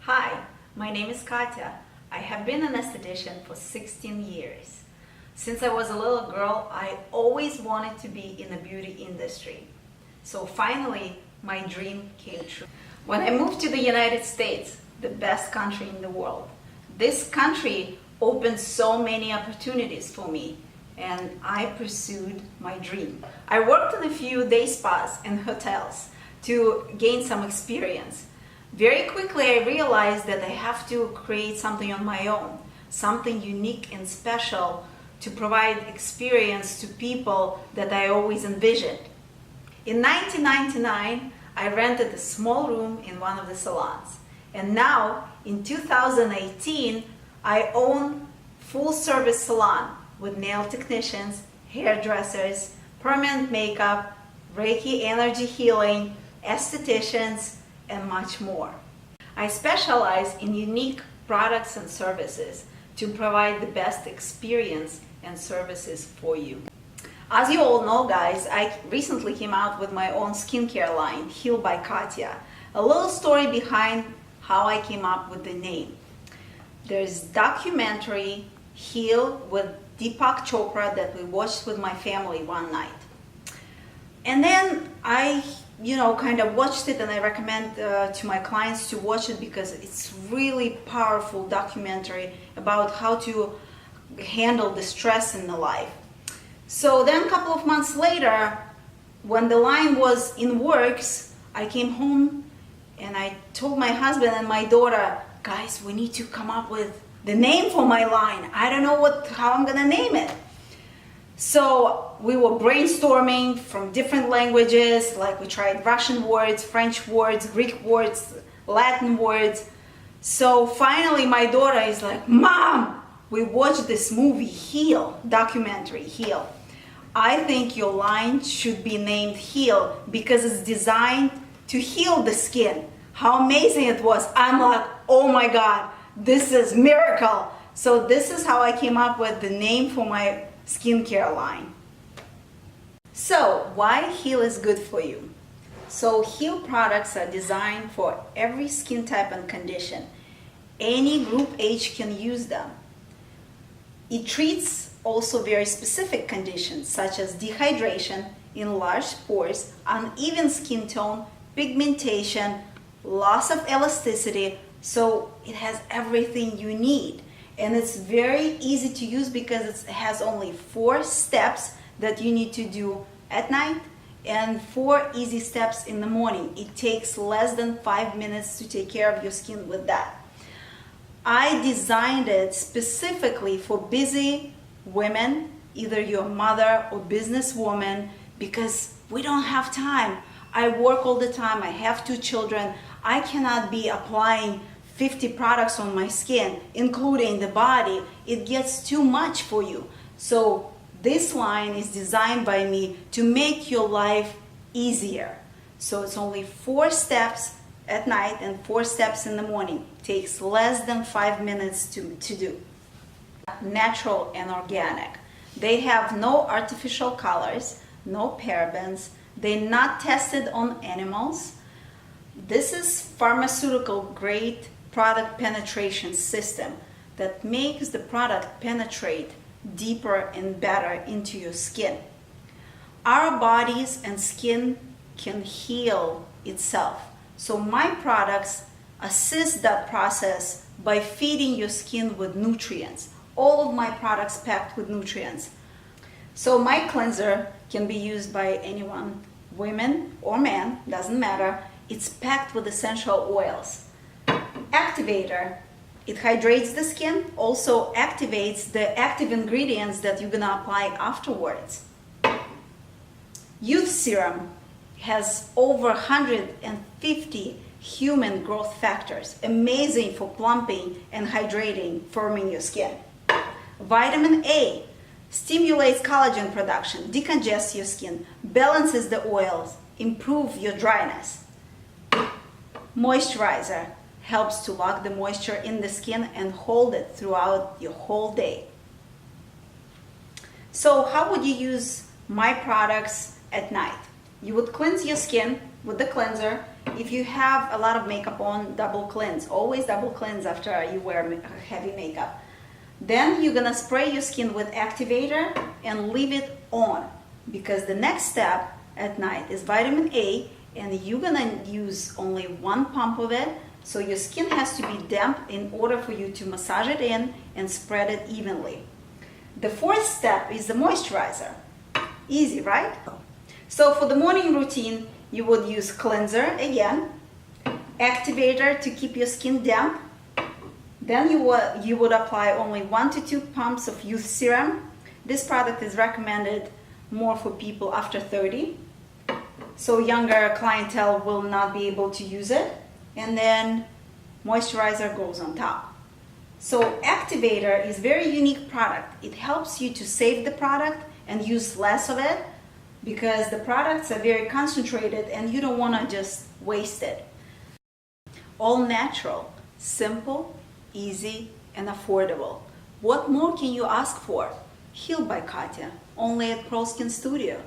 Hi, my name is Katia. I have been an esthetician for 16 years. Since I was a little girl, I always wanted to be in the beauty industry. So finally, my dream came true. When I moved to the United States, the best country in the world, this country opened so many opportunities for me, and I pursued my dream. I worked in a few day spas and hotels to gain some experience. Very quickly I realized that I have to create something on my own, something unique and special to provide experience to people that I always envisioned. In 1999, I rented a small room in one of the salons. And now, in 2018, I own full-service salon with nail technicians, hairdressers, permanent makeup, Reiki energy healing, estheticians, and much more. I specialize in unique products and services to provide the best experience and services for you. As you all know, guys, I recently came out with my own skincare line, Heal by Katia. A little story behind how I came up with the name. There's documentary Heal with Deepak Chopra that we watched with my family one night. And then I kind of watched it, and I recommend to my clients to watch it because it's really powerful documentary about how to handle the stress in the life. So then a couple of months later, when the line was in works, I came home and I told my husband and my daughter, guys, we need to come up with the name for my line. I don't know how I'm gonna name it. So we were brainstorming from different languages, like we tried Russian words, French words, Greek words, Latin words. So finally my daughter is like, Mom, we watched this movie, Heal, documentary, Heal. I think your line should be named Heal because it's designed to heal the skin. How amazing it was. I'm like, oh my God, this is miracle. So this is how I came up with the name for my skincare line. So why Heal is good for you? So Heal products are designed for every skin type and condition. Any group age can use them. It treats also very specific conditions such as dehydration, enlarged pores, uneven skin tone, pigmentation, loss of elasticity. So it has everything you need. And it's very easy to use because it has only 4 steps that you need to do at night and 4 easy steps in the morning. It takes less than 5 minutes to take care of your skin with that. I designed it specifically for busy women, either you're a mother or businesswoman, because we don't have time. I work all the time, I have 2 children, I cannot be applying 50 products on my skin, including the body. It gets too much for you. So this line is designed by me to make your life easier. So it's only 4 steps at night and 4 steps in the morning. It takes less than 5 minutes to do. Natural and organic. They have no artificial colors, no parabens. They're not tested on animals. This is pharmaceutical grade product penetration system that makes the product penetrate deeper and better into your skin. Our bodies and skin can heal itself. So my products assist that process by feeding your skin with nutrients. All of my products packed with nutrients. So my cleanser can be used by anyone, women or men, doesn't matter. It's packed with essential oils. Activator, it hydrates the skin, also activates the active ingredients that you're gonna apply afterwards. Youth Serum has over 150 human growth factors, amazing for plumping and hydrating, firming your skin. Vitamin A stimulates collagen production, decongests your skin, balances the oils, improves your dryness. Moisturizer helps to lock the moisture in the skin and hold it throughout your whole day. So how would you use my products at night? You would cleanse your skin with the cleanser If you have a lot of makeup on, double cleanse. Always double cleanse after you wear heavy makeup. Then you're gonna spray your skin with activator and leave it on, because the next step at night is vitamin A, and you're gonna use only one pump of it, so your skin has to be damp in order for you to massage it in and spread it evenly. The fourth step is the moisturizer. Easy, right? So for the morning routine, you would use cleanser again, activator to keep your skin damp. Then you would apply only 1 to 2 pumps of youth serum. This product is recommended more for people after 30. So younger clientele will not be able to use it. And then moisturizer goes on top. So activator is a very unique product. It helps you to save the product and use less of it, because the products are very concentrated and you don't want to just waste it. All natural, simple, easy, and affordable. What more can you ask for? Healed by Katia, only at PearlSkinStudio.